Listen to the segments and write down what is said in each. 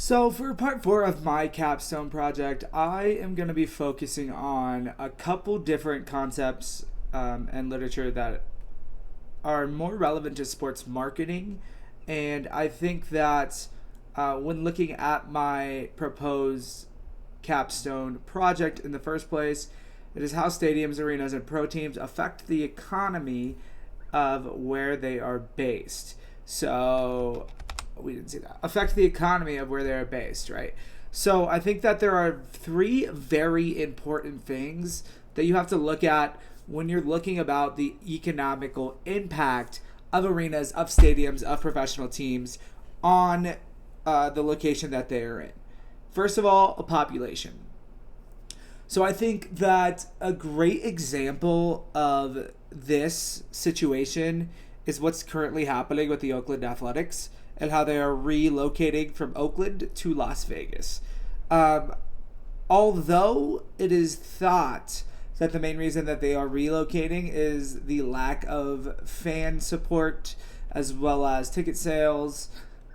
So, for part four of my capstone project, I am going to be focusing on a couple different concepts and literature that are more relevant to sports marketing. And I think that when looking at my proposed capstone project in the first place, it is how stadiums, arenas, and pro teams affect the economy of where they are based. So, we didn't see that. Affect the economy of where they're based, right? So I think that there are three very important things that you have to look at when you're looking about the economical impact of arenas, of stadiums, of professional teams on the location that they are in. First of all, a population. So I think that a great example of this situation is what's currently happening with the Oakland Athletics and how they are relocating from Oakland to Las Vegas. Although it is thought that the main reason that they are relocating is the lack of fan support as well as ticket sales,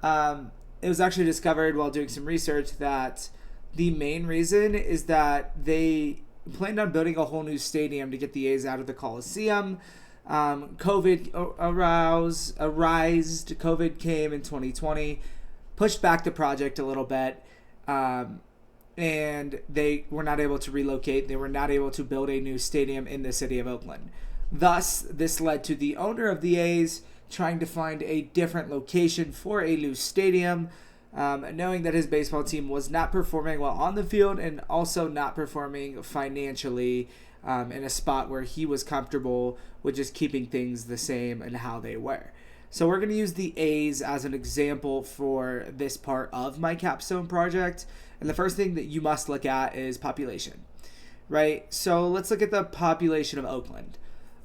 it was actually discovered while doing some research that the main reason is that they planned on building a whole new stadium to get the A's out of the Coliseum. COVID COVID came in 2020, pushed back the project a little bit, and they were not able to relocate. They were not able to build a new stadium in the city of Oakland. Thus, this led to the owner of the A's trying to find a different location for a new stadium, knowing that his baseball team was not performing well on the field and also not performing financially in a spot where he was comfortable with just keeping things the same and how they were. So we're going to use the A's as an example for this part of my capstone project. And the first thing that you must look at is population, right? So let's look at the population of Oakland.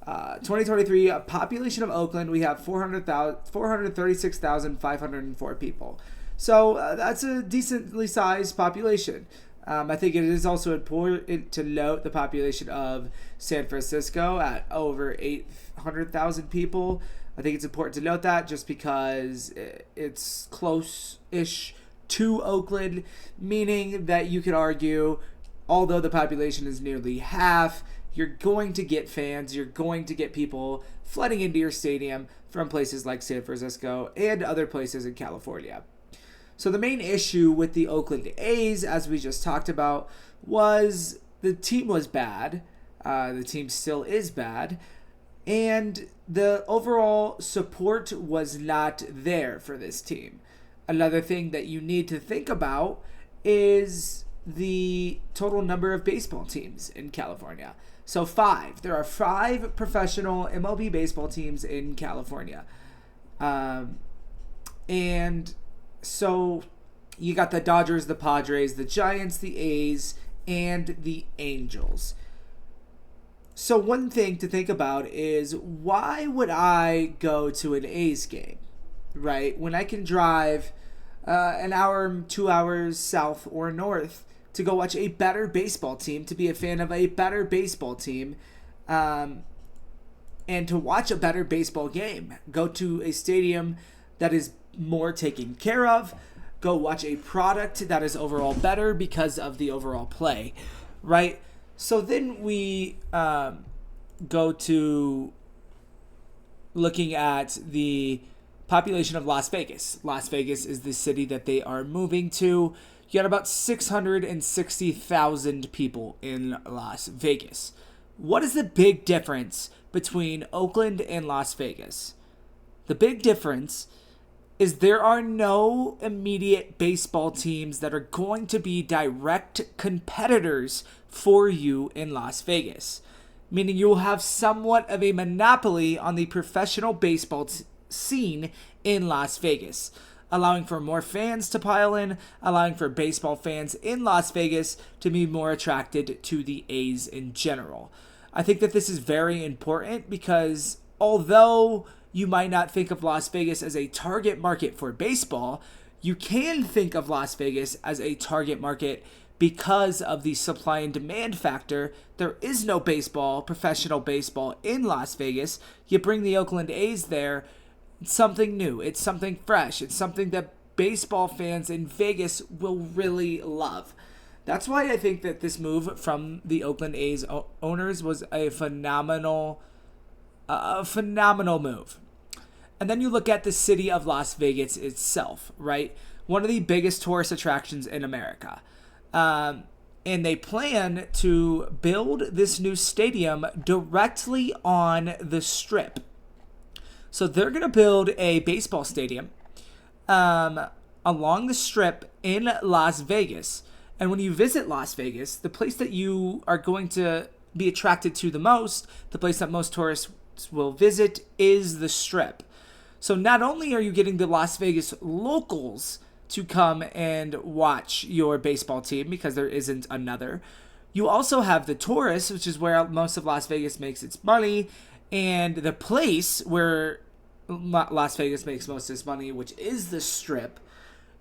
2023 population of Oakland, we have 436,504 people. So that's a decently sized population. I think it is also important to note the population of San Francisco at over 800,000 people. I think it's important to note that just because it's close-ish to Oakland, meaning that you could argue, although the population is nearly half, you're going to get fans, you're going to get people flooding into your stadium from places like San Francisco and other places in California. So the main issue with the Oakland A's, as we just talked about, was the team was bad. The team still is bad. And the overall support was not there for this team. Another thing that you need to think about is the total number of baseball teams in California. So 5. There are 5 professional MLB baseball teams in California. And so you got the Dodgers, the Padres, the Giants, the A's, and the Angels. So one thing to think about is, why would I go to an A's game, right? When I can drive an hour, 2 hours south or north to go watch a better baseball team, to be a fan of a better baseball team, and to watch a better baseball game. Go to a stadium that is more taken care of. Go watch a product that is overall better because of the overall play, right? So then we go to looking at the population of Las Vegas. Las Vegas is the city that they are moving to. You got about 660,000 people in Las Vegas. What is the big difference between Oakland and Las Vegas? The big difference is there are no immediate baseball teams that are going to be direct competitors for you in Las Vegas, meaning you will have somewhat of a monopoly on the professional baseball scene in Las Vegas, allowing for more fans to pile in, allowing for baseball fans in Las Vegas to be more attracted to the A's in general. I think that this is very important because although you might not think of Las Vegas as a target market for baseball, you can think of Las Vegas as a target market because of the supply and demand factor. There is no baseball, professional baseball in Las Vegas. You bring the Oakland A's there, it's something new. It's something fresh. It's something that baseball fans in Vegas will really love. That's why I think that this move from the Oakland A's owners was a phenomenal move. And then you look at the city of Las Vegas itself, right? One of the biggest tourist attractions in America. And they plan to build this new stadium directly on the Strip. So they're going to build a baseball stadium along the Strip in Las Vegas. And when you visit Las Vegas, the place that you are going to be attracted to the most, the place that most tourists will visit, is the Strip. So not only are you getting the Las Vegas locals to come and watch your baseball team because there isn't another, you also have the tourists, which is where most of Las Vegas makes its money, and the place where Las Vegas makes most of its money, which is the Strip.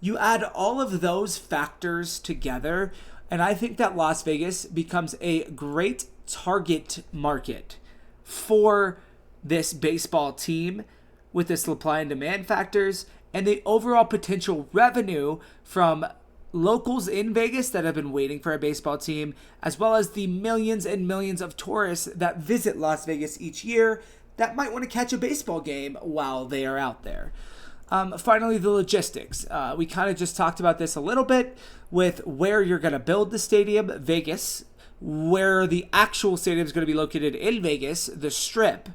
You add all of those factors together, and I think that Las Vegas becomes a great target market for this baseball team with the supply and demand factors and the overall potential revenue from locals in Vegas that have been waiting for a baseball team, as well as the millions and millions of tourists that visit Las Vegas each year that might want to catch a baseball game while they are out there. Finally, the logistics. We kind of just talked about this a little bit with where you're going to build the stadium, Vegas, where the actual stadium is going to be located in Vegas, the Strip.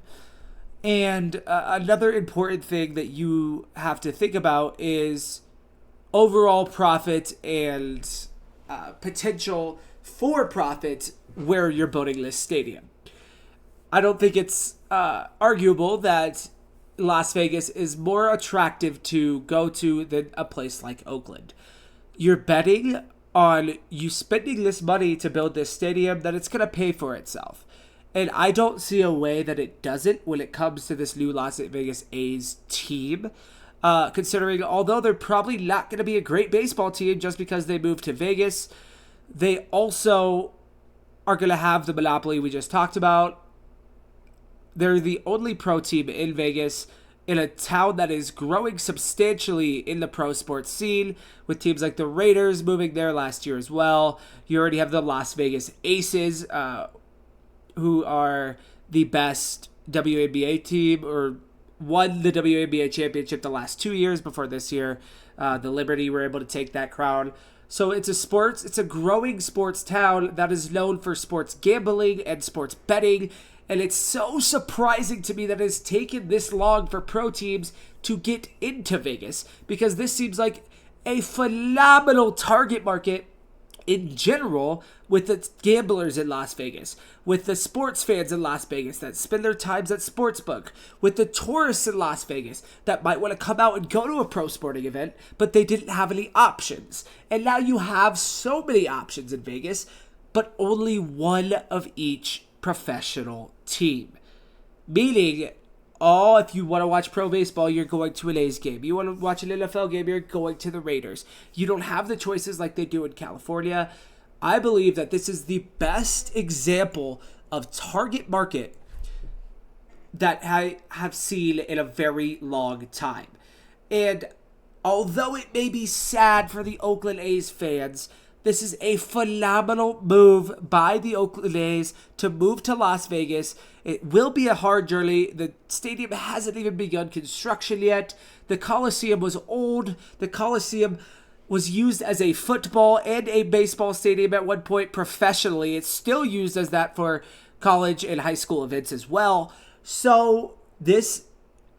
And another important thing that you have to think about is overall profit and potential for profit where you're building this stadium. I don't think it's arguable that Las Vegas is more attractive to go to than a place like Oakland. You're betting on you spending this money to build this stadium that it's going to pay for itself. And I don't see a way that it doesn't when it comes to this new Las Vegas A's team. Considering although they're probably not going to be a great baseball team just because they moved to Vegas, they also are going to have the monopoly we just talked about. They're the only pro team in Vegas in a town that is growing substantially in the pro sports scene, with teams like the Raiders moving there last year as well. You already have the Las Vegas Aces, who are the best WNBA team, or won the WNBA championship the last 2 years before this year. The Liberty were able to take that crown. So it's a growing sports town that is known for sports gambling and sports betting. And it's so surprising to me that it's taken this long for pro teams to get into Vegas, because this seems like a phenomenal target market in general, with the gamblers in Las Vegas, with the sports fans in Las Vegas that spend their times at sportsbook, with the tourists in Las Vegas that might want to come out and go to a pro sporting event, but they didn't have any options. And now you have so many options in Vegas, but only one of each professional team. Meaning, if you want to watch pro baseball, you're going to an A's game. You want to watch an NFL game, you're going to the Raiders. You don't have the choices like they do in California. I believe that this is the best example of target market that I have seen in a very long time. And although it may be sad for the Oakland A's fans, this is a phenomenal move by the Oakland A's to move to Las Vegas. It will be a hard journey. The stadium hasn't even begun construction yet. The Coliseum was old. The Coliseum was used as a football and a baseball stadium at one point professionally. It's still used as that for college and high school events as well. So this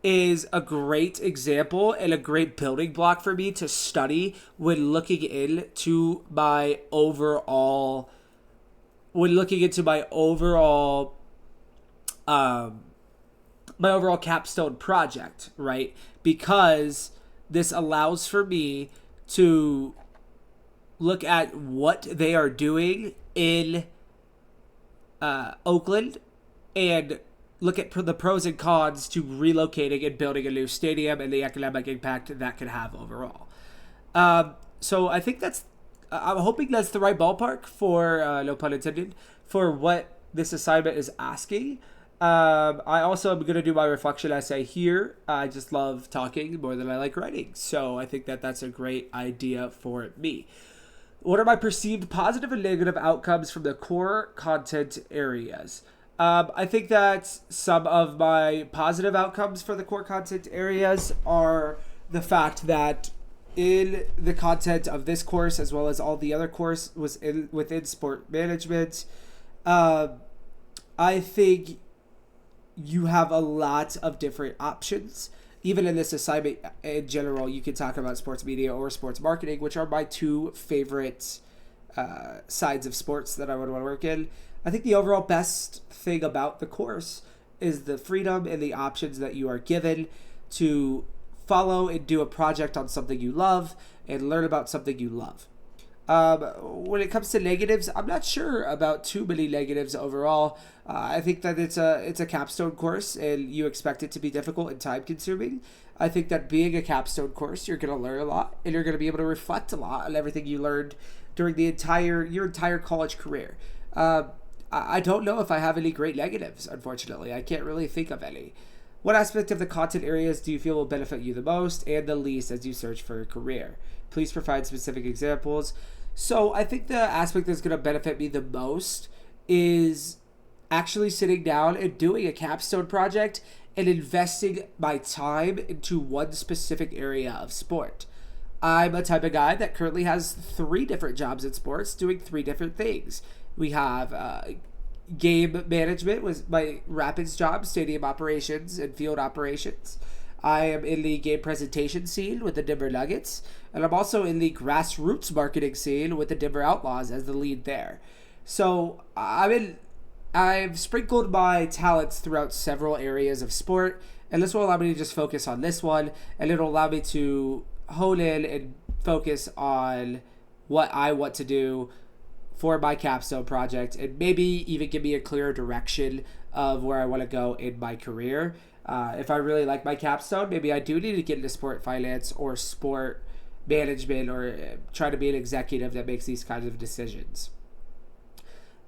is a great example and a great building block for me to study when looking into my overall capstone project, right? Because this allows for me to look at what they are doing in Oakland and look at the pros and cons to relocating and building a new stadium and the economic impact that could have overall. So I think I'm hoping that's the right ballpark for, no pun intended, for what this assignment is asking. I also am going to do my reflection essay here. I just love talking more than I like writing. So I think that that's a great idea for me. What are my perceived positive and negative outcomes from the core content areas? I think that some of my positive outcomes for the core content areas are the fact that in the content of this course, as well as all the other course was within sport management, uh, I think you have a lot of different options. Even in this assignment in general, you can talk about sports media or sports marketing, which are my two favorite sides of sports that I would want to work in. I think the overall best thing about the course is the freedom and the options that you are given to follow and do a project on something you love and learn about something you love. When it comes to negatives, I'm not sure about too many negatives overall. I think that it's a capstone course, and you expect it to be difficult and time consuming. I think that being a capstone course, you're going to learn a lot, and you're going to be able to reflect a lot on everything you learned during your entire college career. I don't know if I have any great negatives. Unfortunately, I can't really think of any. What aspect of the content areas do you feel will benefit you the most and the least as you search for a career? Please provide specific examples. So I think the aspect that's going to benefit me the most is actually sitting down and doing a capstone project and investing my time into one specific area of sport. I'm a type of guy that currently has three different jobs in sports doing three different things. We have game management was my Rapids job, stadium operations and field operations. I am in the game presentation scene with the Denver Nuggets, and I'm also in the grassroots marketing scene with the Denver Outlaws as the lead there. So I've sprinkled my talents throughout several areas of sport, and this will allow me to just focus on this one, and it'll allow me to hone in and focus on what I want to do for my capstone project, and maybe even give me a clearer direction of where I want to go in my career. If I really like my capstone, maybe I do need to get into sport finance or sport management, or try to be an executive that makes these kinds of decisions.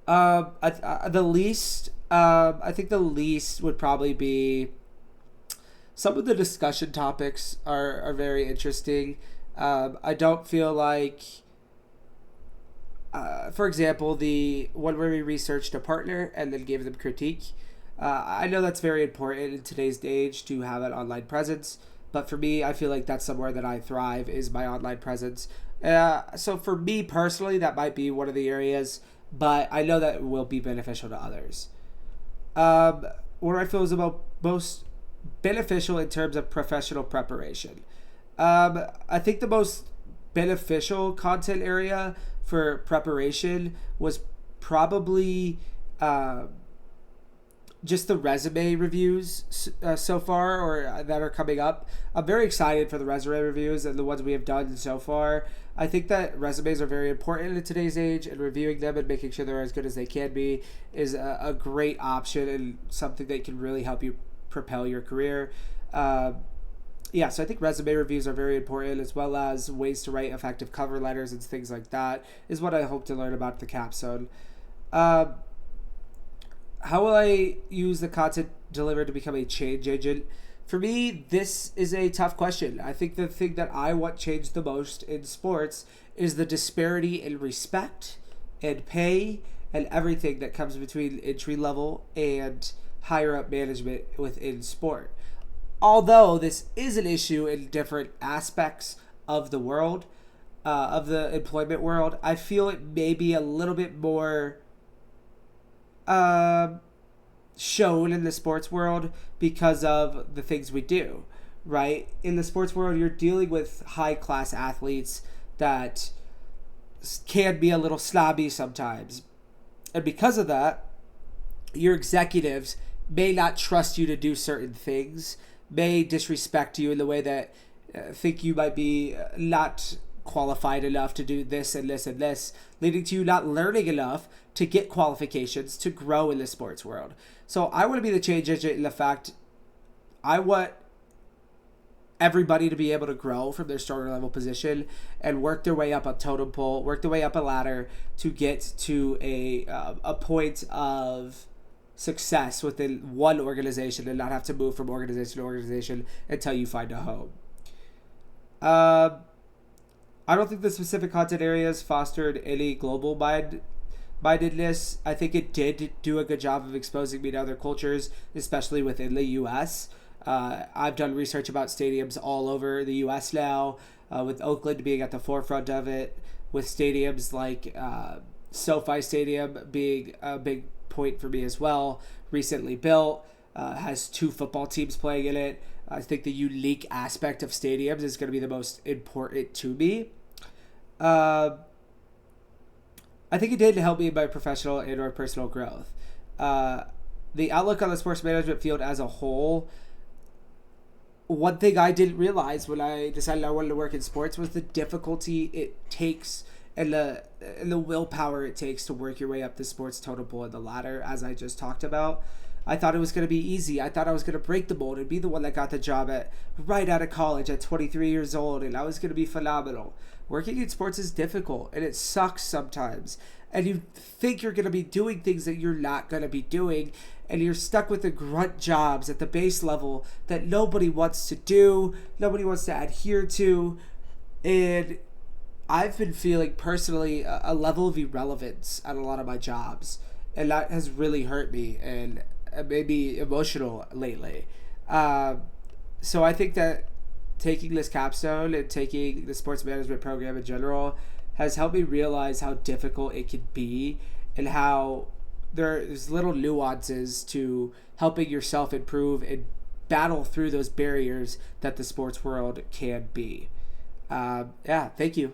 The least, I think the least would probably be some of the discussion topics are very interesting. I don't feel like, for example, the one where we researched a partner and then gave them critique. I know that's very important in today's age to have an online presence, but for me, I feel like that's somewhere that I thrive is my online presence. So for me personally, that might be one of the areas, but I know that it will be beneficial to others. What I feel is about most beneficial in terms of professional preparation. I think the most beneficial content area for preparation was probably just the resume reviews so far, or that are coming up. I'm very excited for the resume reviews and the ones we have done so far. I think that resumes are very important in today's age, and reviewing them and making sure they're as good as they can be is a great option and something that can really help you propel your career. So I think resume reviews are very important, as well as ways to write effective cover letters and things like that is what I hope to learn about the capstone. How will I use the content delivered to become a change agent? For me, this is a tough question. I think the thing that I want changed the most in sports is the disparity in respect and pay and everything that comes between entry level and higher up management within sport. Although this is an issue in different aspects of the world, of the employment world, I feel it may be a little bit more shown in the sports world because of the things we do, right? In the sports world, you're dealing with high class athletes that can be a little snobby sometimes. And because of that, your executives may not trust you to do certain things, may disrespect you in the way that think you might be not qualified enough to do this and this and this, leading to you not learning enough to get qualifications to grow in the sports world. So I want to be the change agent in the fact I want everybody to be able to grow from their starter level position and work their way up a totem pole, work their way up a ladder to get to a point of success within one organization and not have to move from organization to organization until you find a home. Uh, I don't think the specific content areas fostered any global mindedness. I think it did do a good job of exposing me to other cultures, especially within the U.S. I've done research about stadiums all over the U.S. now, with Oakland being at the forefront of it, with stadiums like SoFi Stadium being a big point for me as well. Recently built, has two football teams playing in it. I think the unique aspect of stadiums is going to be the most important to me. Uh, I think it did help me in my professional and or personal growth. Uh, the outlook on the sports management field as a whole, one thing I didn't realize when I decided I wanted to work in sports was the difficulty it takes and the willpower it takes to work your way up the sports totem pole and the ladder, as I just talked about. I thought it was going to be easy. I thought I was going to break the mold and be the one that got the job at right out of college at 23 years old, and I was going to be phenomenal. Working in sports is difficult, and it sucks sometimes. And you think you're going to be doing things that you're not going to be doing, and you're stuck with the grunt jobs at the base level that nobody wants to do, nobody wants to adhere to, and I've been feeling personally a level of irrelevance at a lot of my jobs, and that has really hurt me and made me emotional lately. Uh, so I think that taking this capstone and taking the sports management program in general has helped me realize how difficult it can be and how there's little nuances to helping yourself improve and battle through those barriers that the sports world can be. Yeah, thank you.